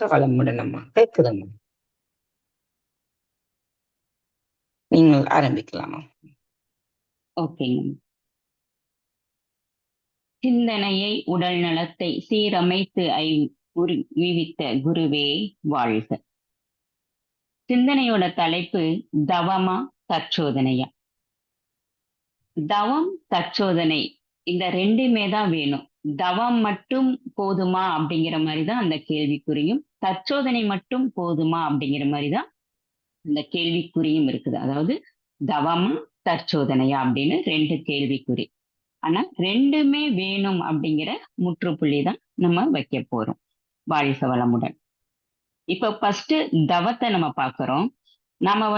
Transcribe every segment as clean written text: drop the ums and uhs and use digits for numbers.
வளமுடன் அம்மா. கேக்குதம்மா. நீங்கள் ஆரம்பிக்கலாமா? ஓகேங்க. சிந்தனையை உடல் நலத்தை சீரமைத்து விவித்த குருவே வாழ்க. சிந்தனையோட தலைப்பு தவமா தற்சோதனையா? தவம் தற்சோதனை இந்த ரெண்டுமே தான் வேணும். தவம் மட்டும் போதுமா அப்படிங்கிற மாதிரிதான் அந்த கேள்விக்குறியும், தற்சோதனை மட்டும் போதுமா அப்படிங்கிற மாதிரிதான் அந்த கேள்விக்குறியும் இருக்குது. அதாவது தவமா தற்சோதனையா அப்படின்னு ரெண்டு கேள்விக்குறி. ஆனா ரெண்டுமே வேணும் அப்படிங்கிற முற்றுப்புள்ளி தான் நம்ம வைக்க போறோம். வாழ்க வளமுடன். இப்ப ஃபர்ஸ்ட் தவத்தை நம்ம பார்க்கிறோம். நாம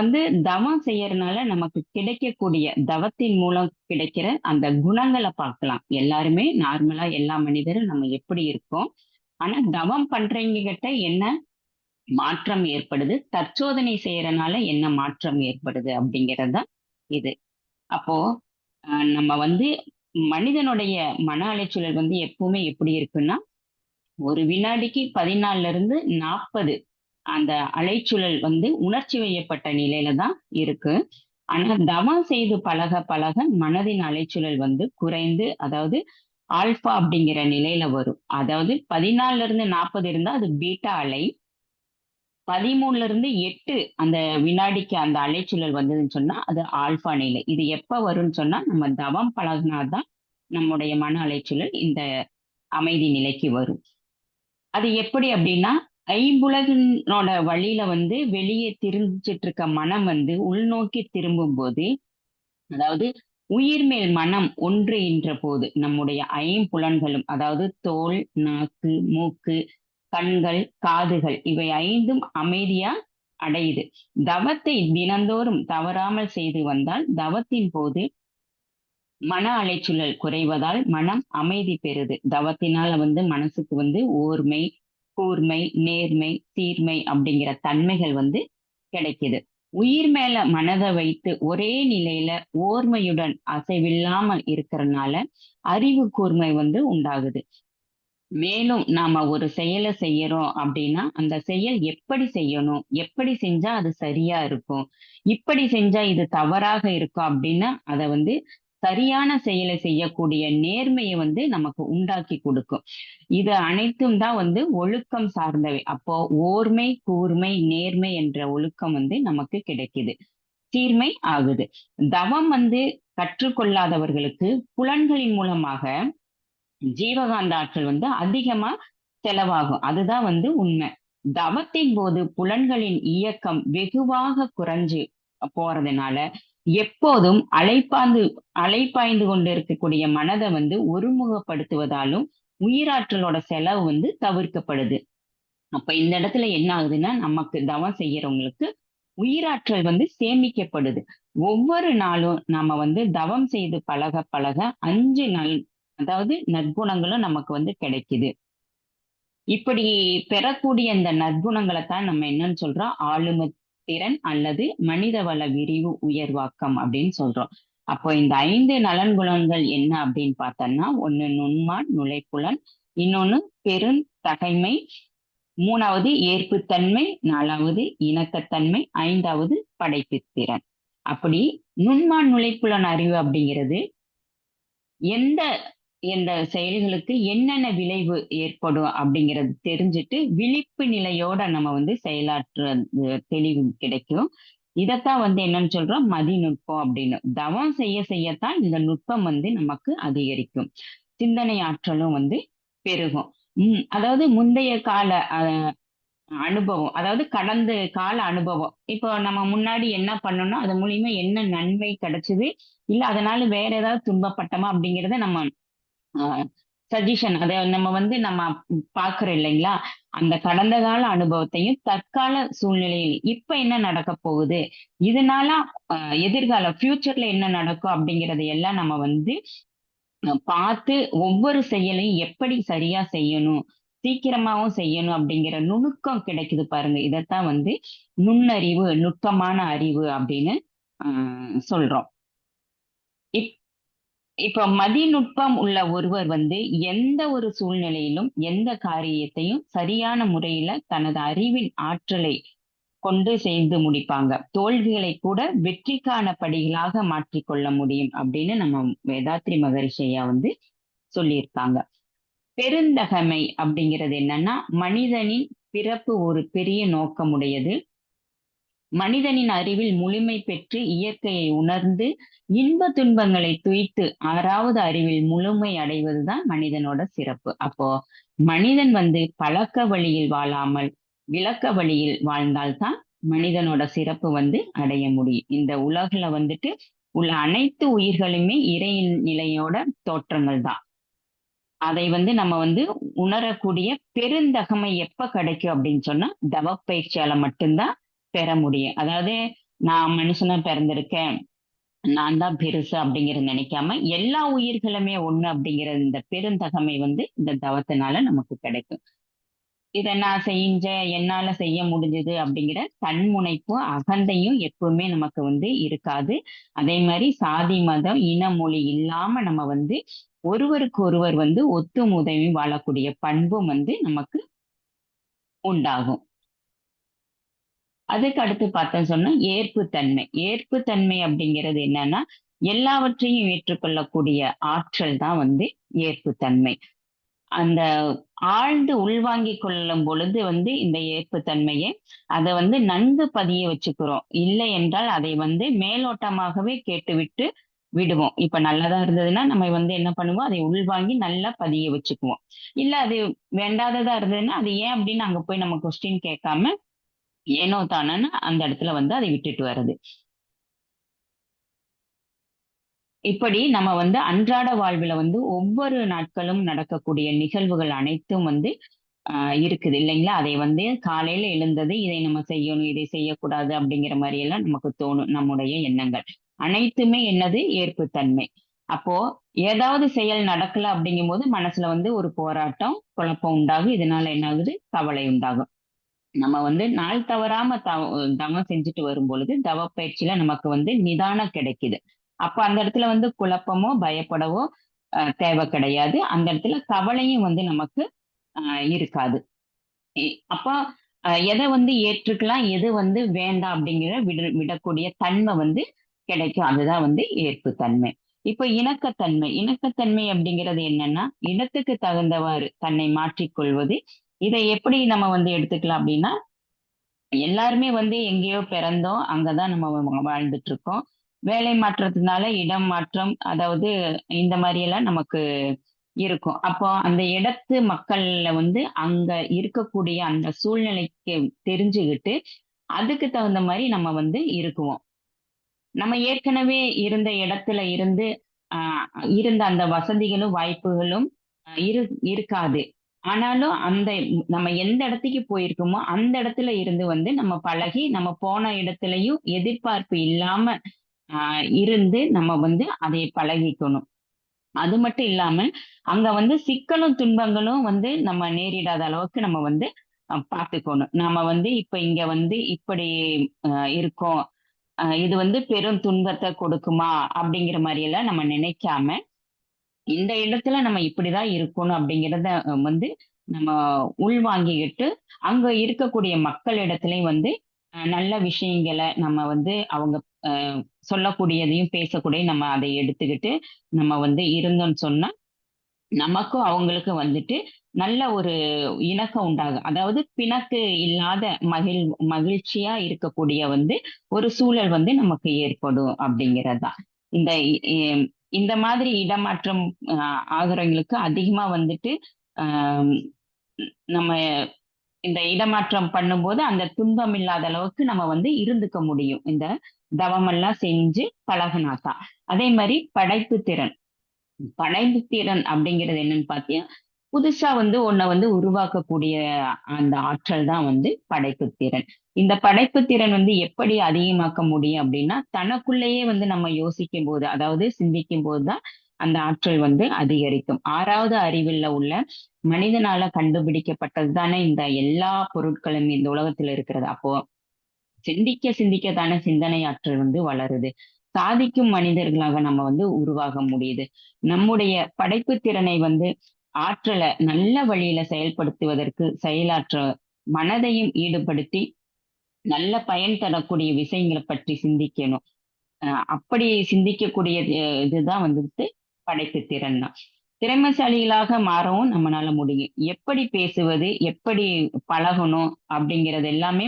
தவம் செய்யறதுனால நமக்கு கிடைக்கக்கூடிய தவத்தின் மூலம் கிடைக்கிற அந்த குணங்களை பார்க்கலாம். எல்லாருமே நார்மலா எல்லா மனிதரும் நம்ம எப்படி இருக்கோம். ஆனா தவம் பண்றவங்க கிட்ட என்ன மாற்றம் ஏற்படுது, தற்சோதனை செய்யறதுனால என்ன மாற்றம் ஏற்படுது அப்படிங்கிறது தான் இது. அப்போ நம்ம மனிதனுடைய மன அலைச்சூழல் எப்பவுமே எப்படி இருக்குன்னா, ஒரு வினாடிக்கு 14ல இருந்து 40 அந்த அலைச்சூழல் உணர்ச்சி வயப்பட்ட நிலையில தான் இருக்கு. ஆனா தவம் செய்து பழக பழக மனதின் அலைச்சூழல் குறைந்து, அதாவது ஆல்பா அப்படிங்கிற நிலையில வரும். அதாவது 14ல இருந்து 40 இருந்தா அது பீட்டா அலை. 13ல இருந்து 8 அந்த வினாடிக்கு அந்த அலைச்சூழல் வந்ததுன்னு சொன்னா அது ஆல்பா நிலை. இது எப்ப வரும்னு சொன்னா நம்ம தவம் பழகினாதான் நம்முடைய மன அலைச்சூழல் இந்த அமைதி நிலைக்கு வரும். அது எப்படி அப்படின்னா, ஐம்புலகினோட வழியில வெளியே திரிஞ்சிட்டு இருக்க மனம் உள்நோக்கி திரும்பும் போது, அதாவது உயிர் மேல் மனம் ஒன்றுகின்ற போது நம்முடைய ஐம்புலன்களும், அதாவது தோல், நாக்கு, மூக்கு, கண்கள், காதுகள் இவை ஐந்தும் அமைதியா அடையுது. தவத்தை தினந்தோறும் தவறாமல் செய்து வந்தால் தவத்தின் போது மன அலைச்சூழல் குறைவதால் மனம் அமைதி பெறுது. தவத்தினால மனசுக்கு ஓர்மை, கூர்மை, நேர்மை, சீர்மை அப்படிங்கிற தன்மைகள் கிடைக்குது. உயிர் மேல மனதை வைத்து ஒரே நிலையில ஓர்மையுடன் அசைவில்லாம இருக்கிறதுனால அறிவு கூர்மை உண்டாகுது. மேலும் நாம ஒரு செயலை செய்யறோம் அப்படின்னா அந்த செயல் எப்படி செய்யணும், எப்படி செஞ்சா அது சரியா இருக்கும், இப்படி செஞ்சா இது தவறாக இருக்கும் அப்படின்னா அதை சரியான செயலை செய்யக்கூடிய நேர்மையை நமக்கு உண்டாக்கி கொடுக்கும். இது அனைத்தும் தான் ஒழுக்கம் சார்ந்தவை. அப்போ ஓர்மை, கூர்மை, நேர்மை என்ற ஒழுக்கம் நமக்கு கிடைக்குது, சீர்மை ஆகுது. தவம் கற்றுக்கொள்ளாதவர்களுக்கு புலன்களின் மூலமாக ஜீவகாந்த ஆற்றல் அதிகமா செலவாகும். அதுதான் உண்மை. தவத்தின் போது புலன்களின் இயக்கம் வெகுவாக குறைஞ்சு போறதுனால எப்போதும் அலைப்பாய்ந்து கொண்டு இருக்கக்கூடிய மனதை ஒருமுகப்படுத்துவதாலும் உயிராற்றலோட செலவு தவிர்க்கப்படுது. அப்ப இந்த இடத்துல என்ன ஆகுதுன்னா, நமக்கு தவம் செய்யறவங்களுக்கு உயிராற்றல் சேமிக்கப்படுது. ஒவ்வொரு நாளும் நாம தவம் செய்து பழக பழக 5 அதாவது நற்குணங்களும் நமக்கு கிடைக்குது. இப்படி பெறக்கூடிய இந்த நற்குணங்களை தான் நம்ம என்னன்னு சொல்றோம், ஆளுமை திறன் அல்லது மனிதவள விரிவு உயர்வாக்கம் அப்படின்னு சொல்றோம். அப்போ இந்த 5 நலன்குணங்கள் என்ன அப்படின்னு பார்த்தோம்னா, ஒண்ணு நுண்மான் நுழைப்புலன், இன்னொன்னு பெருந்தகைமை, 3வது ஏற்புத்தன்மை, 4வது இணக்கத்தன்மை, 5வது படைப்புத்திறன். அப்படி நுண்மான் நுழைப்புலன் அறிவு அப்படிங்கிறது எந்த எந்த செயல்களுக்கு என்னென்ன விளைவு ஏற்படும் அப்படிங்கிறது தெரிஞ்சுட்டு விழிப்பு நிலையோட நம்ம செயலாற்ற தெளிவு கிடைக்கும். இதைத்தான் என்னன்னு சொல்றோம், மதிநுட்பம் அப்படின்னு. தவம் செய்ய செய்யத்தான் இந்த நுட்பம் நமக்கு அதிகரிக்கும், சிந்தனை ஆற்றலும் பெருகும். அதாவது முந்தைய கால அனுபவம், அதாவது கடந்த கால அனுபவம். இப்போ நம்ம முன்னாடி என்ன பண்ணோம்னா அது மூலியமா என்ன நன்மை கிடைச்சது, இல்ல அதனால வேற ஏதாவது துன்பப்பட்டோமா அப்படிங்கறத நம்ம சஜஷன் அதை நம்ம பாக்குறோம் இல்லைங்களா. அந்த கடந்த கால அனுபவத்தையும் தற்கால சூழ்நிலையில் இப்ப என்ன நடக்க போகுது, இதனால எதிர்கால ஃபியூச்சர்ல என்ன நடக்கும் அப்படிங்கறத எல்லாம் நம்ம பார்த்து ஒவ்வொரு செயலையும் எப்படி சரியா செய்யணும், சீக்கிரமாவும் செய்யணும் அப்படிங்கிற நுணுக்கம் கிடைக்குது பாருங்க. இதைத்தான் நுண்ணறிவு, நுட்பமான அறிவு அப்படின்னு சொல்றோம். இப்ப மதிநுட்பம் உள்ள ஒருவர் வந்து எந்த ஒரு சூழ்நிலையிலும் எந்த காரியத்தையும் சரியான முறையில தனது அறிவின் ஆற்றலை கொண்டு செய்து முடிப்பாங்க. தோல்விகளை கூட வெற்றிக்கான படிகளாக மாற்றிக்கொள்ள முடியும் அப்படின்னு நம்ம வேதாத்ரி மகரிஷி ஐயா வந்து சொல்லியிருக்காங்க. பெருந்தகைமை அப்படிங்கிறது என்னன்னா, மனிதனின் பிறப்பு ஒரு பெரிய நோக்கமுடையது. மனிதனின் அறிவில் முழுமை பெற்று இயற்கையை உணர்ந்து இன்ப துன்பங்களை துய்த்து ஆறாவது அறிவில் முழுமை அடைவதுதான் மனிதனோட சிறப்பு. அப்போ மனிதன் வந்து பழக்க வழியில் வாழாமல் விளக்க வழியில் வாழ்ந்தால்தான் மனிதனோட சிறப்பு வந்து அடைய முடியும். இந்த உலகுல வந்துட்டு உள்ள அனைத்து உயிர்களுமே இறை நிலையோட தோற்றங்கள் தான். அதை வந்து நம்ம வந்து உணரக்கூடிய பெருந்தகமை எப்ப கிடைக்கும் அப்படின்னு சொன்னா தவப்பயிற்சியால மட்டும்தான் பெற முடியும். அதாவது நான் மனுஷனா பிறந்திருக்கேன், நான் தான் பெருசு அப்படிங்கறது நினைக்காம எல்லா உயிர்களுமே ஒண்ணு அப்படிங்கிற இந்த பெருந்தகமை வந்து இந்த தவத்தினால நமக்கு கிடைக்கும். இதை நான் செஞ்சேன், என்னால செய்ய முடிஞ்சது அப்படிங்கிற தன்முனைப்பும் அகந்தையும் எப்பவுமே நமக்கு வந்து இருக்காது. அதே மாதிரி சாதி மதம் இன மொழி இல்லாம நம்ம வந்து ஒருவருக்கு ஒருவர் வந்து ஒத்தும் உதவி வாழக்கூடிய பண்பும் வந்து நமக்கு உண்டாகும். அதுக்கு அடுத்து பார்த்தோம் சொன்னா ஏற்புத்தன்மை. ஏற்புத்தன்மை அப்படிங்கிறது என்னன்னா, எல்லாவற்றையும் ஏற்றுக்கொள்ளக்கூடிய ஆற்றல் தான் வந்து ஏற்புத்தன்மை. அந்த ஆழ்ந்து உள்வாங்கிக் கொள்ளும் பொழுது வந்து இந்த ஏற்புத்தன்மையை அதை வந்து நன்கு பதிய வச்சுக்கிறோம். இல்லை என்றால் அதை வந்து மேலோட்டமாகவே கேட்டுவிட்டு விடுவோம். இப்ப நல்லதா இருந்ததுன்னா நம்ம வந்து என்ன பண்ணுவோம், அதை உள்வாங்கி நல்லா பதிய வச்சுக்குவோம். இல்ல அது வேண்டாததா இருந்ததுன்னா அது ஏன் அப்படின்னு அங்க போய் நம்ம கொஸ்டின் கேட்காம ஏனோ தானோன்னு அந்த இடத்துல வந்து அதை விட்டுட்டு வர்றது. இப்படி நம்ம வந்து அன்றாட வாழ்வுல வந்து ஒவ்வொரு நாட்களும் நடக்கக்கூடிய நிகழ்வுகள் அனைத்தும் வந்து இருக்குது இல்லைங்களா? அதை வந்து காலையில எழுந்தது இதை நம்ம செய்யணும், இதை செய்யக்கூடாது அப்படிங்கிற மாதிரி எல்லாம் நமக்கு தோணும். நம்முடைய எண்ணங்கள் அனைத்துமே என்னது ஏற்புத்தன்மை. அப்போ ஏதாவது செயல் நடக்கல அப்படிங்கும்போது மனசுல வந்து ஒரு போராட்டம், குழப்பம் உண்டாகும். இதனால என்ன ஆகுது? கவலை உண்டாகும். நம்ம வந்து நாள் தவறாம தவம் செஞ்சுட்டு வரும் பொழுது தவப்பயிற்சியில நமக்கு வந்து நிதானம் கிடைக்குது. அப்ப அந்த இடத்துல வந்து குழப்பமோ பயப்படவோ தேவை கிடையாது. அந்த இடத்துல கவலையும் வந்து நமக்கு இருக்காது. அப்ப எதை வந்து ஏற்றுக்கலாம், எது வந்து வேண்டாம் அப்படிங்கிற விடக்கூடிய தன்மை வந்து கிடைக்கும். அதுதான் வந்து ஏற்புத்தன்மை. இப்ப இணக்கத்தன்மை. இணக்கத்தன்மை அப்படிங்கிறது என்னன்னா, இடத்துக்கு தகுந்தவாறு தன்னை மாற்றிக்கொள்வது. இதை எப்படி நம்ம வந்து எடுத்துக்கலாம் அப்படின்னா, எல்லாருமே வந்து எங்கேயோ பிறந்தோம், அங்கதான் நம்ம வாழ்ந்துட்டு இருக்கோம். வேலை மாற்றத்தினால இடம் மாற்றம், அதாவது இந்த மாதிரி எல்லாம் நமக்கு இருக்கும். அப்போ அந்த இடத்து மக்கள்ல வந்து அங்க இருக்கக்கூடிய அந்த சூழ்நிலைக்கு தெரிஞ்சுகிட்டு அதுக்கு தகுந்த மாதிரி நம்ம வந்து இருக்குவோம். நம்ம ஏற்கனவே இருந்த இடத்துல இருந்து ஆஹ் இருந்த அந்த வசதிகளும் வாய்ப்புகளும் இருக்காது. ஆனாலும் அந்த நம்ம எந்த இடத்துக்கு போயிருக்கோமோ அந்த இடத்துல இருந்து வந்து நம்ம பழகி நம்ம போன இடத்துலயும் எதிர்பார்ப்பு இல்லாம இருந்து நம்ம வந்து அதை பழகிக்கணும். அது மட்டும் இல்லாம அங்க வந்து சிக்கலும் துன்பங்களும் வந்து நம்ம நேரிடாத அளவுக்கு நம்ம வந்து பார்த்துக்கணும். நாம வந்து இப்ப இங்க வந்து இப்படி இருக்கோம், இது வந்து பெரும் துன்பத்தை கொடுக்குமா அப்படிங்கிற மாதிரி எல்லாம் நம்ம நினைக்காம இந்த இடத்துல நம்ம இப்படிதான் இருக்கணும் அப்படிங்கிறத வந்து நம்ம உள்வாங்கிக்கிட்டு அங்க இருக்கக்கூடிய மக்களிடத்துலயும் வந்து நல்ல விஷயங்களை நம்ம வந்து அவங்க சொல்லக்கூடியதையும் பேசக்கூடிய நம்ம அதை எடுத்துக்கிட்டு நம்ம வந்து இருந்தோம்னு சொன்னா நமக்கும் அவங்களுக்கும் வந்துட்டு நல்ல ஒரு இணக்கம் உண்டாகும். அதாவது பிணக்கு இல்லாத மகிழ்ச்சியா இருக்கக்கூடிய வந்து ஒரு சூழல் வந்து நமக்கு ஏற்படும் அப்படிங்கறதுதான். இந்த இந்த மாதிரி இடமாற்றம் ஆகுறவங்களுக்கு அதிகமா வந்துட்டு ஆஹ் நம்ம இந்த இடமாற்றம் பண்ணும்போது அந்த துன்பம் இல்லாத அளவுக்கு நம்ம வந்து இருந்துக்க முடியும். இந்த தவமெல்லாம் செஞ்சு பழகுனாதான். அதே மாதிரி படைப்பு திறன். படைப்பு திறன் அப்படிங்கிறது என்னன்னு பாத்தீங்கன்னா, புதுசா வந்து ஒன்ன வந்து உருவாக்கக்கூடிய அந்த ஆற்றல் தான் வந்து படைப்பு திறன். இந்த படைப்பு திறன் வந்து எப்படி அதிகமாக்க முடியும் அப்படின்னா, தனக்குள்ளேயே வந்து நம்ம யோசிக்கும் போது, அதாவது சிந்திக்கும் போதுதான் அந்த ஆற்றல் வந்து அதிகரிக்கும். ஆறாவது அறிவுல உள்ள மனிதனால கண்டுபிடிக்கப்பட்டது தானே இந்த எல்லா பொருட்களும் இந்த உலகத்துல இருக்கிறது. அப்போ சிந்திக்க சிந்திக்க தானே சிந்தனை ஆற்றல் வந்து வளருது. சாதிக்கும் மனிதர்களாக நம்ம வந்து உருவாக முடியுது. நம்முடைய படைப்பு திறனை வந்து ஆற்றலை நல்ல வழியில செயல்படுத்துவதற்கு செயலாற்ற மனதையும் ஈடுபடுத்தி நல்ல பயன் தரக்கூடிய விஷயங்களை பற்றி சிந்திக்கணும். அப்படி சிந்திக்கக்கூடிய இதுதான் வந்துட்டு படைப்பு திறன் தான். திறமைசாலிகளாக மாறவும் நம்மளால முடியும். எப்படி பேசுவது, எப்படி பழகணும் அப்படிங்கிறது எல்லாமே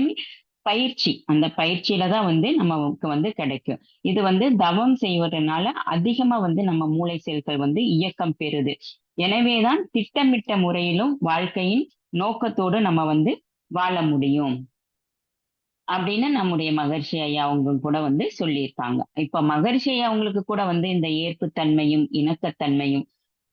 பயிற்சி. அந்த பயிற்சியில தான் வந்து நமக்கு வந்து கிடைக்கும். இது வந்து தவம் செய்வதனால அதிகமா வந்து நம்ம மூளை செல்கள் வந்து இயக்கம் பெறுது. எனவேதான் திட்டமிட்ட முறையிலும் வாழ்க்கையின் நோக்கத்தோடு நம்ம வந்து வாழ முடியும். அப்படின்னு நம்முடைய மகரிஷி ஐயா அவங்க கூட வந்து சொல்லியிருக்காங்க. இப்ப மகரிஷி ஐயா அவங்களுக்கு கூட வந்து இந்த ஏற்புத்தன்மையும், இணக்கத்தன்மையும்,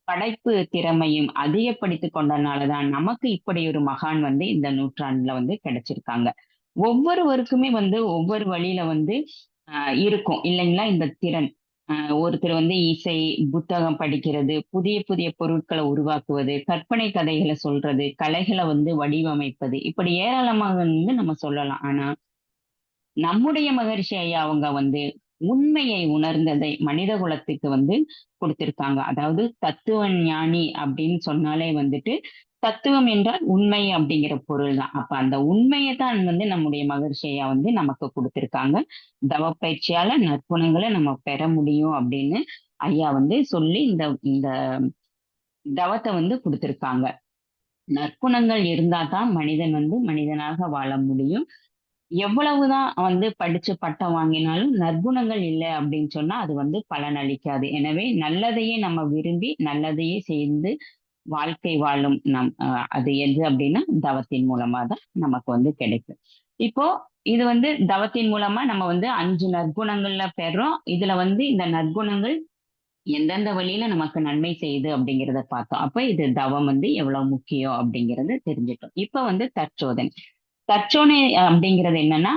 படைப்பு திறமையும் அதிகப்படுத்திக் கொண்டனாலதான் நமக்கு இப்படி ஒரு மகான் வந்து இந்த நூற்றாண்டுல வந்து கிடைச்சிருக்காங்க. ஒவ்வொருவருக்குமே வந்து ஒவ்வொரு வழியில வந்து இருக்கும் இல்லைங்களா இந்த திறன். ஒருத்தர் வந்து இசை, புத்தகம் படிக்கிறது, புதிய புதிய பொருட்களை உருவாக்குவது, கற்பனை கதைகளை சொல்றது, கலைகளை வந்து வடிவமைப்பது, இப்படி ஏராளமாக வந்து நம்ம சொல்லலாம். ஆனா நம்முடைய மகரிஷி ஐயா அவங்க வந்து உண்மையை உணர்ந்ததை மனித குலத்துக்கு வந்து கொடுத்திருக்காங்க. அதாவது தத்துவ ஞானி அப்படின்னு சொன்னாலே வந்துட்டு தத்துவம் என்றால் உண்மை அப்படிங்கிற பொருள் தான். அப்ப அந்த உண்மையை தான் வந்து நம்முடைய மகரிஷி ஐயா வந்து நமக்கு கொடுத்திருக்காங்க. தவ பயிற்சியால நற்குணங்களை நம்ம பெற முடியும் அப்படின்னு ஐயா வந்து சொல்லி இந்த இந்த தவத்தை வந்து கொடுத்திருக்காங்க. நற்குணங்கள் இருந்தா தான் மனிதன் வந்து மனிதனாக வாழ முடியும். எவ்வளவுதான் வந்து படிச்சு பட்டம் வாங்கினாலும் நற்குணங்கள் இல்லை அப்படின்னு சொன்னா அது வந்து பலனளிக்காது. எனவே நல்லதையே நம்ம விரும்பி நல்லதையே செய்து வாழ்க்கை வாழும் அது எது அப்படின்னா தவத்தின் மூலமா தான் நமக்கு வந்து கிடைக்கும். இப்போ இது வந்து தவத்தின் மூலமா நம்ம வந்து 5 நற்குணங்கள்ல பெறோம். இதுல வந்து இந்த நற்குணங்கள் எந்தெந்த வழியில நமக்கு நன்மை செய்யுது அப்படிங்கிறத பார்த்தோம். அப்ப இது தவம் வந்து எவ்வளவு முக்கியம் அப்படிங்கறத தெரிஞ்சுட்டோம். இப்ப வந்து தற்சோதனை. தற்சோதனை அப்படிங்கிறது என்னன்னா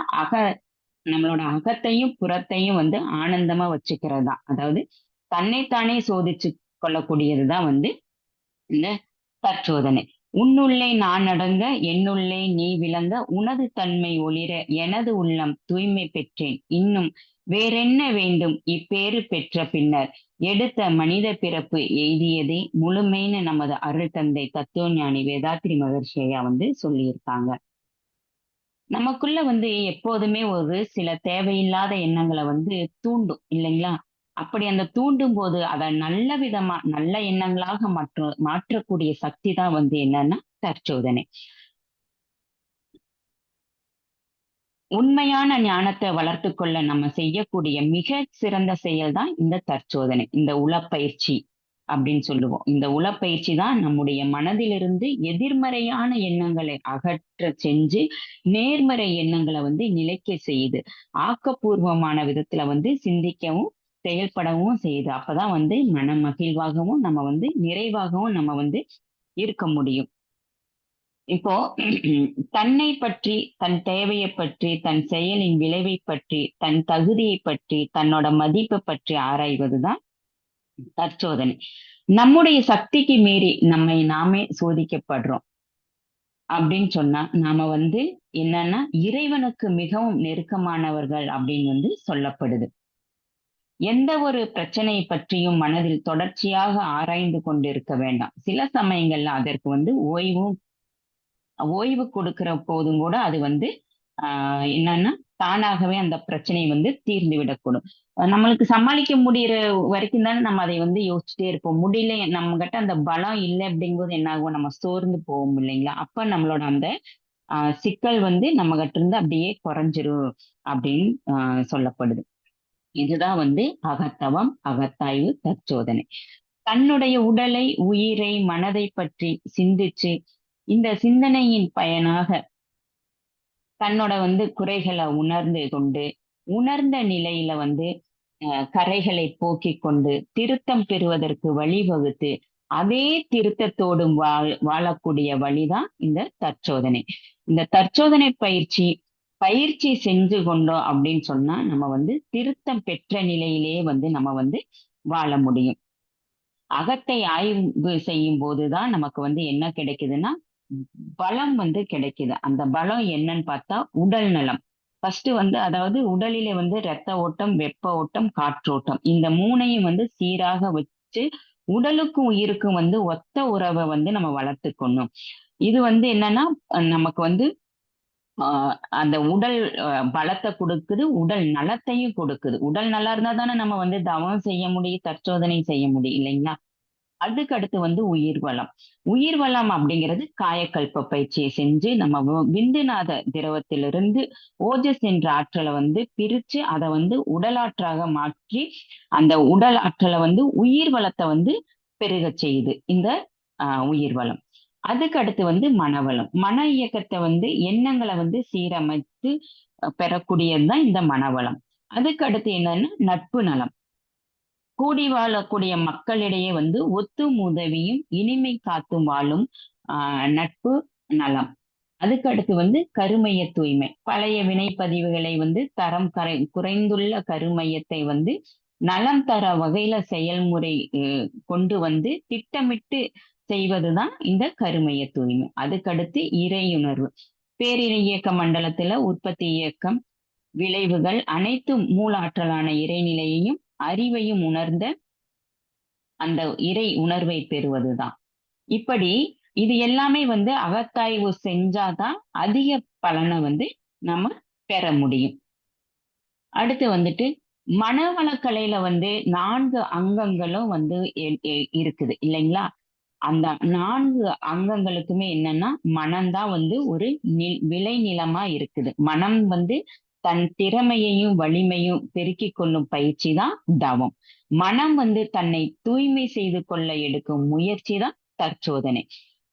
நம்மளோட அகத்தையும் புறத்தையும் வந்து ஆனந்தமா வச்சுக்கிறது தான். அதாவது தன்னைத்தானே சோதிச்சு கொள்ளக்கூடியதுதான் வந்து இந்த தற்சோதனை. உன்னுள்ளே நான் அடங்க என்னுள்ளே நீ விளங்க உனது தன்மை ஒளிர எனது உள்ளம் தூய்மை பெற்றேன் இன்னும் வேறென்ன வேண்டும் இப்பேறு பெற்ற பின்னர் எடுத்த மனித பிறப்பு எய்தியதே முழுமைன்னு நமது அருள் தந்தை தத்துவஞானி வேதாத்ரி மகர்ஷி ஐயா வந்து சொல்லியிருக்காங்க. நமக்குள்ள வந்து எப்போதுமே ஒரு சில தேவையில்லாத எண்ணங்களை வந்து தூண்டும் இல்லைங்களா? அப்படி அந்த தூண்டும் போது அதை நல்ல விதமா நல்ல எண்ணங்களாக மாற்றக்கூடிய சக்தி தான் வந்து என்னன்னா தற்சோதனை. உண்மையான ஞானத்தை வளர்த்து கொள்ள நம்ம செய்யக்கூடிய மிக சிறந்த செயல் தான் இந்த தற்சோதனை, இந்த உளப்பயிற்சி அப்படின்னு சொல்லுவோம். இந்த உளப்பயிற்சி தான் நம்முடைய மனதிலிருந்து எதிர்மறையான எண்ணங்களை அகற்ற செஞ்சு நேர்மறை எண்ணங்களை வந்து நிலைக்க செய்யுது. ஆக்கப்பூர்வமான விதத்துல வந்து சிந்திக்கவும் செயல்படவும் செய்யுது. அப்பதான் வந்து மன மகிழ்வாகவும் நம்ம வந்து நிறைவாகவும் நம்ம வந்து இருக்க முடியும். இப்போ தன்னை பற்றி, தன் தேவையை பற்றி, தன் செயலின் விளைவை பற்றி, தன் தகுதியை பற்றி, தன்னோட மதிப்பை பற்றி ஆராய்வதுதான் தற்சோதனை. நம்முடைய சக்திக்கு மீறி நம்மை நாமே சோதிக்கப்படுறோம் அப்படின்னு சொன்னா நாம வந்து என்னன்னா இறைவனுக்கு மிகவும் நெருக்கமானவர்கள் அப்படின்னு வந்து சொல்லப்படுது. எந்த ஒரு பிரச்சனையை பற்றியும் மனதில் தொடர்ச்சியாக ஆராய்ந்து கொண்டிருக்க வேண்டாம். சில சமயங்கள்ல அதற்கு வந்து ஓய்வு கொடுக்கிற போதும் கூட அது வந்து என்னன்னா தானாகவே அந்த பிரச்சனை வந்து தீர்ந்து விடக்கூடும். நம்மளுக்கு சமாளிக்க முடியற வரைக்கும் தானே நம்ம அதை வந்து யோசிச்சுட்டே இருப்போம். முடியல நம்ம கிட்ட அந்த பலம் இல்லை அப்படிங்கும்போது என்ன ஆகும், நம்ம சோர்ந்து போவோம் இல்லைங்களா? அப்ப நம்மளோட அந்த சிக்கல் வந்து நம்ம கிட்ட இருந்து அப்படியே குறைஞ்சிரும் அப்படின்னு சொல்லப்படுது. இதுதான் வந்து அகத்தவம், அகத்தாய்வு, தற்சோதனை. தன்னுடைய உடலை, உயிரை, மனதை பற்றி சிந்திச்சு இந்த சிந்தனையின் பயனாக தன்னோட வந்து குறைகளை உணர்ந்து கொண்டு உணர்ந்த நிலையில வந்து கரைகளை போக்கிக் கொண்டு திருத்தம் பெறுவதற்கு வழிவகுத்து அதே திருத்தத்தோடும் வாழக்கூடிய வழிதான் இந்த தற்சோதனை. இந்த தற்சோதனை பயிற்சி செஞ்சு கொண்டோம் அப்படின்னு சொன்னா நம்ம வந்து திருத்தம் பெற்ற நிலையிலேயே வந்து நம்ம வந்து வாழ முடியும். அகத்தை ஆய்வு செய்யும் போதுதான் நமக்கு வந்து என்ன கிடைக்குதுன்னா பலம் வந்து கிடைக்குது. அந்த பலம் என்னன்னு பார்த்தா உடல் நலம். ஃபர்ஸ்ட் வந்து அதாவது உடலிலே வந்து ரத்த ஓட்டம், வெப்ப ஓட்டம், காற்றோட்டம் இந்த மூணையும் வந்து சீராக வச்சு உடலுக்கும் உயிருக்கும் வந்து ஒத்த உறவை வந்து நம்ம வளர்த்துக்கணும். இது வந்து என்னன்னா நமக்கு வந்து அந்த உடல் பலத்தை கொடுக்குது, உடல் நலத்தையும் கொடுக்குது. உடல் நல்லா இருந்தா தானே நம்ம வந்து தவம் செய்ய முடியும், தற்சோதனை செய்ய முடியும் இல்லைங்களா? அதுக்கு அடுத்து வந்து உயிர் வளம். உயிர் வளம் அப்படிங்கிறது காயக்கல்ப பயிற்சியை செஞ்சு நம்ம விந்துநாத திரவத்திலிருந்து ஓஜஸ் என்ற ஆற்றலை வந்து பிரிச்சு அதை வந்து உடலாற்றாக மாற்றி அந்த உடல் ஆற்றலை வந்து உயிர் வளத்தை வந்து பெருகச் செய்யுது இந்த உயிர் வளம். அதுக்கு அடுத்து வந்து மனவளம். மன இயக்கத்தை வந்து எண்ணங்களை வந்து சீரமைத்து பெறக்கூடியதுதான் இந்த மனவளம். அதுக்கு அடுத்து என்னன்னா நட்பு நலம். கூடி வாழக்கூடிய மக்களிடையே வந்து ஒத்தும் உதவியும் இனிமை காத்தும் வாழும் நட்பு நலம். அதுக்கு அடுத்து வந்து கருமைய தூய்மை. பழைய வினைப்பதிவுகளை வந்து தரம் குறைந்துள்ள கருமையத்தை வந்து நலம் தர வகையில செயல்முறை கொண்டு வந்து திட்டமிட்டு செய்வதுதான் இந்த கருமைய தூய்மை. அதுக்கடுத்து இறையுணர்வு. பேரிரை இயக்க மண்டலத்துல உற்பத்தி இயக்கம், விளைவுகள் அனைத்தும் மூலாற்றலான இறைநிலையையும் அறிவையும் உணர்ந்த அந்த இறை உணர்வை பெறுவதுதான். இப்படி இது எல்லாமே வந்து அகத்தாய்வு செஞ்சாதான் அதிக பலனை வந்து நம்ம பெற முடியும். அடுத்து வந்துட்டு மனவளக்கலையில வந்து 4 அங்கங்களும் வந்து இருக்குது இல்லைங்களா? அந்த 4 அங்கங்களுக்குமே என்னன்னா மனம்தான் வந்து ஒரு விளைநிலமா இருக்குது. மனம் வந்து தன் திறமையையும் வலிமையும் பெருக்கிக் கொள்ளும் பயிற்சி தான் தவம். மனம் வந்து தன்னை தூய்மை செய்து கொள்ள எடுக்கும் முயற்சி தான் தற்சோதனை.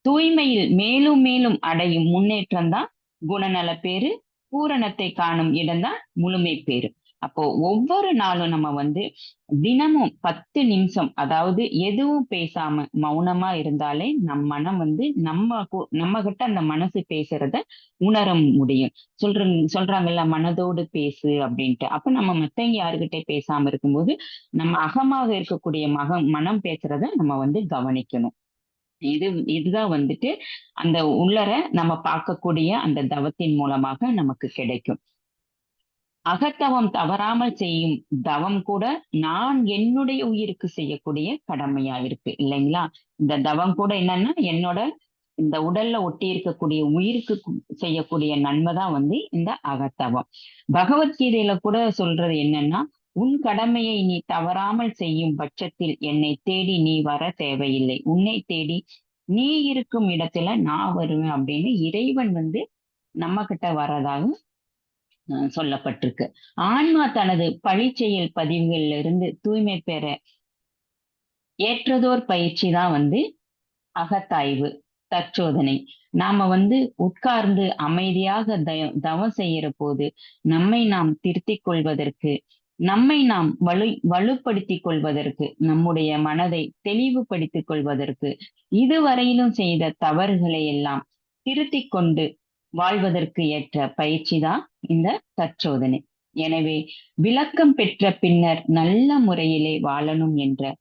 தூய்மையில் மேலும் மேலும் அடையும் முன்னேற்றம் தான் குணநலப்பேறு. பூரணத்தை காணும் இடம்தான் முழுமை பேறு. அப்போ ஒவ்வொரு நாளும் நம்ம வந்து தினமும் 10 நிமிஷம் அதாவது எதுவும் பேசாம மௌனமா இருந்தாலே நம் மனம் வந்து நம்ம கிட்ட அந்த மனசு பேசுறத உணர முடியும். சொல்றாங்கல்ல மனதோடு பேசு அப்படின்ட்டு. அப்ப நம்ம மத்தவங்க யாருகிட்ட பேசாம இருக்கும்போது நம்ம அகமாக இருக்கக்கூடிய மனம் பேசுறத நம்ம வந்து கவனிக்கணும். இதுதான் வந்துட்டு அந்த உள்ளர நம்ம பார்க்கக்கூடிய அந்த தவத்தின் மூலமாக நமக்கு கிடைக்கும். அகத்தவம் தவறாமல் செய்யும் தவம் கூட நான் என்னுடைய உயிருக்கு செய்யக்கூடிய கடமையா இருக்கு இல்லைங்களா? இந்த தவம் கூட என்னன்னா என்னோட இந்த உடல்ல ஒட்டி இருக்கக்கூடிய உயிருக்கு செய்யக்கூடிய நன்மை தான் வந்து இந்த அகத்தவம். பகவத்கீதையில கூட சொல்றது என்னன்னா உன் கடமையை நீ தவறாமல் செய்யும் பட்சத்தில் என்னை தேடி நீ வர தேவையில்லை. உன்னை தேடி நீ இருக்கும் இடத்துல நான் வருவேன் அப்படின்னு இறைவன் வந்து நம்ம கிட்ட வர்றதாக சொல்லப்பட்டிருக்கு. ஆன்மா தனது பழிச்செயல் பதிவுகள்ல இருந்து தூய்மை பெற ஏற்றதோர் பயிற்சி தான் வந்து அகத்தாய்வு, தற்சோதனை. நாம வந்து உட்கார்ந்து அமைதியாக தவம் செய்யற போது நம்மை நாம் திருத்திக் கொள்வதற்கு, நம்மை நாம் வலுப்படுத்திக் கொள்வதற்கு, நம்முடைய மனதை தெளிவுபடுத்திக் கொள்வதற்கு, இதுவரையிலும் செய்த தவறுகளை எல்லாம் திருத்திக் கொண்டு வாழ்வதற்கு ஏற்ற பயிற்சி தான் இந்த தற்சோதனை. எனவே விளக்கம் பெற்ற பின்னர் நல்ல முறையிலே வாழணும் என்ற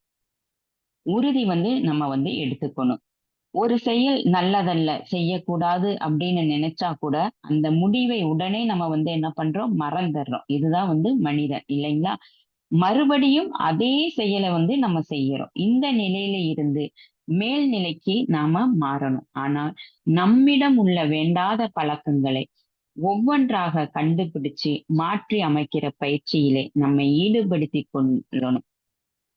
உறுதி வந்து நம்ம வந்து எடுத்துக்கணும். ஒரு செயல் நல்லதல்ல செய்யக்கூடாது அப்படின்னு நினைச்சா கூட அந்த முடிவை உடனே நம்ம வந்து என்ன பண்றோம் மறந்துடுறோம். இதுதான் வந்து மனிதன் இல்லைங்களா? மறுபடியும் அதே செயலை வந்து நம்ம செய்யறோம். இந்த நிலையில இருந்து மேல்நிலைக்கு நாம மாறணும். ஆனால் நம்மிடம் உள்ள வேண்டாத பழக்கங்களை ஒவ்வொன்றாக கண்டுபிடிச்சு மாற்றி அமைக்கிற பயிற்சியிலே நம்மை ஈடுபடுத்திக் கொள்ளணும்.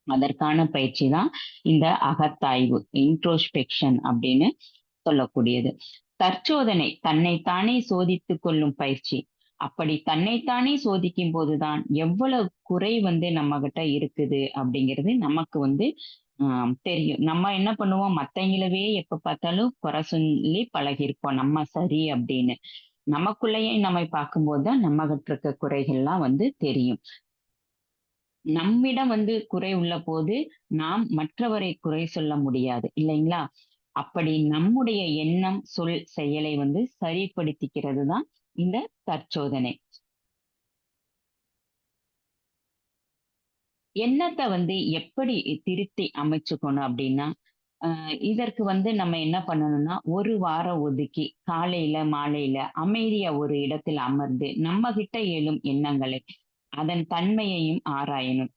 அதற்கான பயிற்சி தான் இந்த அகத்தாய்வு, இன்ட்ரோஸ்பெக்ஷன் அப்படின்னு சொல்லக்கூடியது. தற்சோதனை தன்னைத்தானே சோதித்துக் கொள்ளும் பயிற்சி. அப்படி தன்னைத்தானே சோதிக்கும் போதுதான் எவ்வளவு குறை வந்து நம்ம கிட்ட இருக்குது அப்படிங்கிறது நமக்கு வந்து தெரியும். நம்ம என்ன பண்ணுவோம் மத்தவங்களவே எப்ப பார்த்தாலும் குறை சொல்லி பழகிருப்போம் நம்ம சரி அப்படின்னு. நமக்குள்ளேயே நம்மை பார்க்கும்போதுதான் நம்ம கிட்ட இருக்க குறைகள்லாம் வந்து தெரியும். நம்மிடம் வந்து குறை உள்ள போது நாம் மற்றவரை குறை சொல்ல முடியாது இல்லைங்களா? அப்படி நம்முடைய எண்ணம் சொல் செயலை வந்து சரிப்படுத்திக்கிறது தான் இந்த தற்சோதனை. எண்ணத்தை வந்து எப்படி திருத்தி அமைச்சுக்கணும் அப்படின்னா இதற்கு வந்து நம்ம என்ன பண்ணணும்னா, ஒரு வாரம் ஒதுக்கி காலையில, மாலையில அமைதியா ஒரு இடத்தில் அமர்ந்து நம்ம கிட்ட எழும் எண்ணங்களை, அதன் தன்மையையும் ஆராயணும்.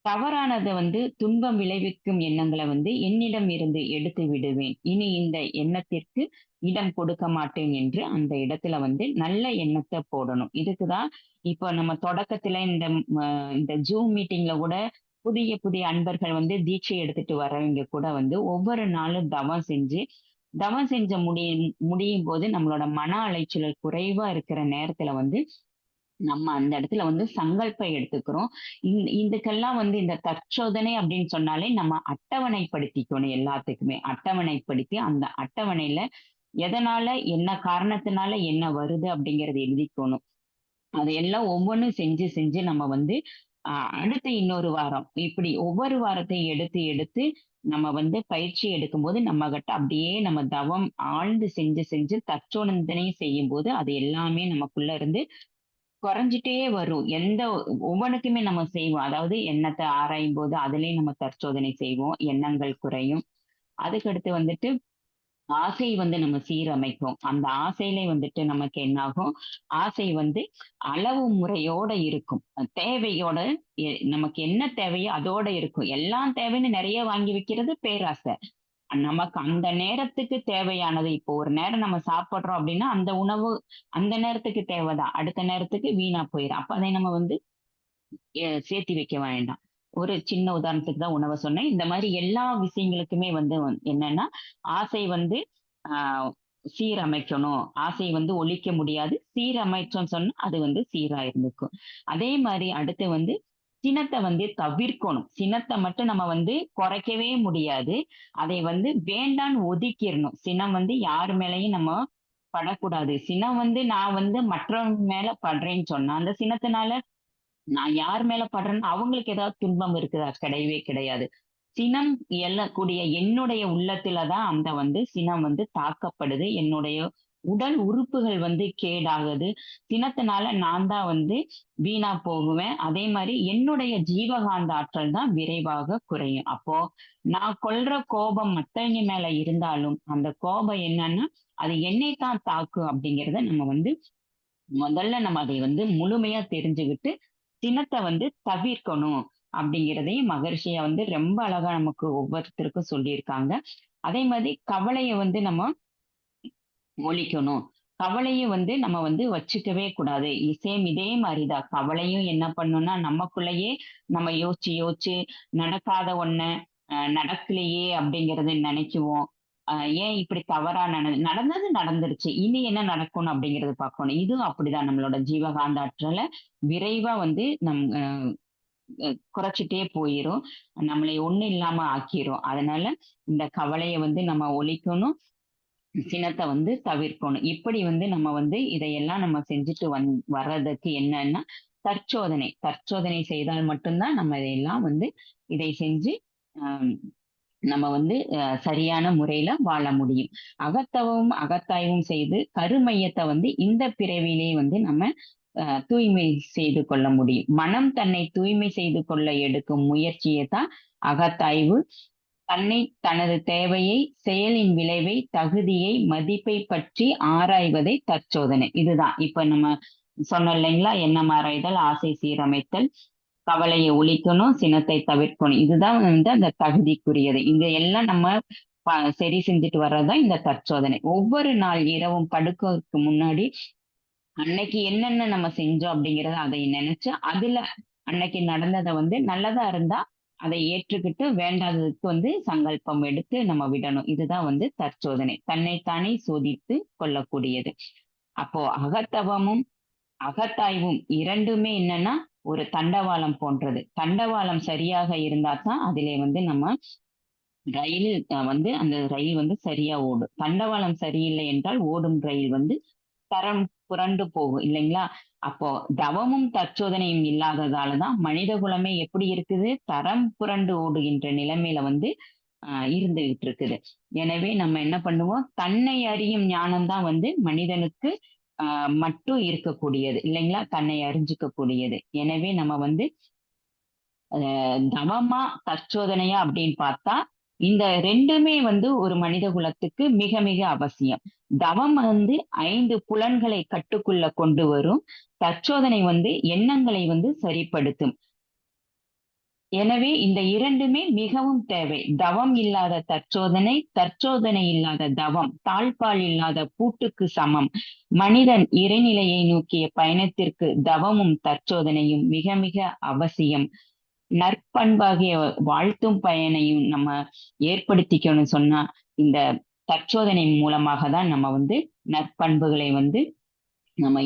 தவறானத வந்து துன்பம் விளைவிக்கும் எண்ணங்கள வந்து என்னிடம் இருந்து எடுத்து விடுவேன். இனி இந்த எண்ணத்திற்கு இடம் கொடுக்க மாட்டேன் என்று அந்த இடத்துல வந்து நல்ல எண்ணத்த போடணும். இதுக்கு தான் இப்போ நம்ம தொடக்கத்துல இந்த ஜூம் மீட்டிங்ல கூட புதிய புதிய அன்பர்கள் வந்து தீட்சை எடுத்துட்டு வர்றவங்க கூட வந்து ஒவ்வொரு நாளும் தவம் செஞ்ச முடியும் போது நம்மளோட மன அலைச்சல் குறைவா இருக்கிற நேரத்துல வந்து நம்ம அந்த இடத்துல வந்து சங்கல்பம் எடுத்துக்கிறோம். இதுக்கெல்லாம் வந்து இந்த தற்சோதனை அப்படின்னு சொன்னாலே நம்ம அட்டவணைப்படுத்திக்கணும் எல்லாத்துக்குமே. அட்டவணைப்படுத்தி அந்த அட்டவணையில எதனால, என்ன காரணத்தினால என்ன வருது அப்படிங்கிறத எழுதிக்கணும். அதையெல்லாம் ஒவ்வொன்னும் செஞ்சு செஞ்சு நம்ம வந்து அடுத்த இன்னொரு வாரம் இப்படி ஒவ்வொரு வாரத்தையும் எடுத்து எடுத்து நம்ம வந்து பயிற்சி எடுக்கும்போது நம்ம கிட்ட அப்படியே நம்ம தவம் ஆழ்ந்து செஞ்சு செஞ்சு தற்சோதனை செய்யும்போது அது எல்லாமே நமக்குள்ள இருந்து குறைஞ்சிட்டே வரும். ஒவ்வொன்னுக்குமே நம்ம செய்வோம். அதாவது எண்ணத்த ஆராயும்போது அதிலயும் நம்ம தற்சோதனை செய்வோம். எண்ணங்கள் குறையும். அதுக்கடுத்து வந்துட்டு ஆசை வந்து நம்ம சீரமைப்போம். அந்த ஆசையிலே வந்துட்டு நமக்கு என்ன ஆகும்? ஆசை வந்து அளவு முறையோட இருக்கும். தேவையோட நமக்கு என்ன தேவையோ அதோட இருக்கும். எல்லாம் தேவைன்னு நெறைய வாங்கி வைக்கிறது பேராசை. நமக்கு அந்த நேரத்துக்கு தேவையானது இப்போ ஒரு நேரம் நம்ம சாப்பிடுறோம் அப்படின்னா, அந்த உணவு அந்த நேரத்துக்கு தேவைதான். அடுத்த நேரத்துக்கு வீணா போயிரும். அப்ப அதை நம்ம வந்து சேர்த்தி வைக்க வேண்டாம். ஒரு சின்ன உதாரணத்துக்கு தான் உணவ சொன்னேன். இந்த மாரி எல்லா விஷயங்களுக்குமே வந்து என்னன்னா, ஆசை வந்து ஆ சீரமைக்கணும். ஆசை வந்து ஒழிக்க முடியாது. சீரமைச்சோம்ன்னு சொன்னா, அது வந்து சீரா இருந்துக்கும். அதே மாரி அடுத்து வந்து சினத்த வந்து தவிர்க்கணும். சினத்த மட்டும் நம்ம வந்து குறைக்கவே முடியாது. அதை வந்து வேண்டான்னு ஒதுக்கிரணும். சினம் வந்து யார் மேலயும் நம்ம படக்கூடாது. சினம் வந்து நான் வந்து மற்றவங்க மேல படுறேன்னு சொன்னா, அந்த சினத்தினால நான் யார் மேல படுறேன்னு அவங்களுக்கு ஏதாவது துன்பம் இருக்குதா? கிடையவே கிடையாது. சினம் எழக்கூடிய என்னுடைய உள்ளத்துல தான் அந்த வந்து சினம் வந்து தாக்கப்படுது. என்னுடைய உடல் உறுப்புகள் வந்து கேடாகுது. சினத்தினால நான் தான் வந்து வீணா போகுவேன். அதே மாரி என்னுடைய ஜீவகாந்த ஆற்றல் தான் விரைவாக குறையும். அப்போ நான் கொள்ற கோபம் மத்தவங்க மேல இருந்தாலும், அந்த கோபம் என்னன்னா, அது என்னைத் தான் தாக்கும் அப்படிங்கிறத நம்ம வந்து முதல்ல நம்ம அதை வந்து முழுமையா தெரிஞ்சுகிட்டு, சினத்த வந்து தவிர்க்கணும் அப்படிங்கிறதையும் மகரிஷியா வந்து ரொம்ப அழகா நமக்கு ஒவ்வொருத்தருக்கும் சொல்லியிருக்காங்க. அதே மாதிரி கவலைய வந்து நம்ம ஒழிக்கணும். கவலையும் வந்து நம்ம வந்து வச்சுக்கவே கூடாது. இதே மாரி தான். கவலையும் என்ன பண்ணும்னா, நமக்குள்ளேயே நம்ம யோசிச்சு யோசிச்சு நடக்காத ஒண்ண நடக்கலையே அப்படிங்கிறத நினைக்குவோம். அ ஏன் இப்படி தவறா நடந்தது நடந்துருச்சு. இனி என்ன நடக்கணும் அப்படிங்கிறத பார்க்கணும். இதுவும் அப்படிதான் நம்மளோட ஜீவகாந்த ஆற்றல விரைவா வந்து குறைச்சிட்டே போயிரும். நம்மளை ஒண்ணும் இல்லாம ஆக்கிரும். அதனால இந்த கவலைய வந்து நம்ம ஒழிக்கணும். சினத்த வந்து தவிர்க்கணும். இப்படி வந்து நம்ம வந்து இதையெல்லாம் நம்ம செஞ்சுட்டு வர்றதுக்கு என்னன்னா, தற்சோதனை. தற்சோதனை செய்தால் மட்டும் தான் நம்ம இதையெல்லாம் வந்து இதை செஞ்சு அ நம்ம வந்து சரியான முறையில வாழ முடியும். அகத்தவமும், அகத்தாய்வும் செய்து கருமையத்த வந்து இந்த பிறவியிலே வந்து நம்ம தூய்மை செய்து கொள்ள முடியும். மனம் தன்னை தூய்மை செய்து கொள்ள எடுக்கும் முயற்சிய தான் அகத்தாய்வு. தன்னை, தனது தேவையை, செயலின் விளைவை, தகுதியை, மதிப்பை பற்றி ஆராய்வதை தற்சோதனை. இதுதான். இப்ப நம்ம சொன்னோம் இல்லைங்களா? எண்ணம் ஆராய்தல், ஆசை சீரமைத்தல், கவலைய ஒழிக்கணும், சினத்தை தவிர்க்கணும். இதுதான் வந்து அந்த தகுதிக்குரியது. இத எல்லாம் நம்ம சரி செஞ்சுட்டு வர்றதுதான் இந்த தற்சோதனை. ஒவ்வொரு நாள் இரவும் படுக்கறதுக்கு முன்னாடி அன்னைக்கு என்னென்ன நம்ம செஞ்சோம் அப்படிங்கிறத அதை நினைச்சு, அதுல அன்னைக்கு நடந்தத வந்து நல்லதா இருந்தா, அதை ஏற்றுக்கிட்டு வேண்டாததுக்கு வந்து சங்கல்பம் எடுத்து நம்ம விடணும். இதுதான் வந்து தற்சோதனை. தன்னைத்தானே சோதித்து கொள்ளக்கூடியது. அப்போ அகத்தவமும், அகத்தாய்வும் 2மே என்னன்னா, ஒரு தண்டவாளம் போன்றது. தண்டவாளம் சரியாக இருந்தா தான் அதிலே வந்து நம்ம ரயில் வந்து அந்த ரயில் வந்து சரியா ஓடும். தண்டவாளம் சரியில்லை என்றால் ஓடும் ரயில் வந்து தரம் புரண்டு போகும் இல்லைங்களா? அப்போ தவமும் தற்சோதனையும் இல்லாததால தான் மனித குலமே எப்படி இருக்குது? தரம் புரண்டு ஓடுகின்ற நிலைமையில வந்து இருந்துகிட்டு இருக்குது. எனவே நம்ம என்ன பண்ணுவோம்? தன்னை அறியும் ஞானம் தான் வந்து மனிதனுக்கு அ மட்டும் இருக்கக்கூடியது இல்லைங்களா? தன்னை அறிஞ்சுக்க கூடியது. எனவே நம்ம வந்து தவமா தற்சோதனையா அப்படின்னு பார்த்தா இந்த ரெண்டுமே ஒரு மனித குலத்துக்கு மிக மிக அவசியம். தவம் 5 புலன்களை கட்டுக்குள்ள கொண்டு வரும். தற்சோதனை எண்ணங்களை சரிப்படுத்தும். எனவே இந்த இரண்டுமே மிகவும் தேவை. தவம் இல்லாத தற்சோதனை, தற்சோதனை இல்லாத தவம் தாழ்பால் இல்லாத பூட்டுக்கு சமம். மனிதன் இறைநிலையை நோக்கிய பயணத்திற்கு தவமும் தற்சோதனையும் மிக மிக அவசியம். நற்பண்பாகிய வாழ்த்தும் பயனையும் நம்ம ஏற்படுத்திக்கணும்னு சொன்னா இந்த தற்சோதனை மூலமாக தான் நம்ம நற்பண்புகளை நம்ம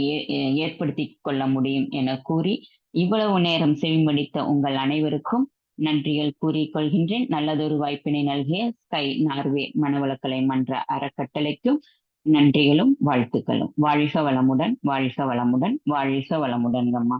ஏற்படுத்திக் கொள்ள முடியும் என கூறி இவ்வளவு நேரம் செவிமடித்த உங்கள் அனைவருக்கும் நன்றிகள் கூறிக்கொள்கின்றேன். நல்லதொரு வாய்ப்பினை நல்கிய ஸ்கை நார்வே மனவளக்கலை மன்ற அறக்கட்டளைக்கும் நன்றிகளும் வாழ்த்துக்களும். வாழ்க வளமுடன், வாழ்க வளமுடன், வாழ்க வளமுடன் அம்மா.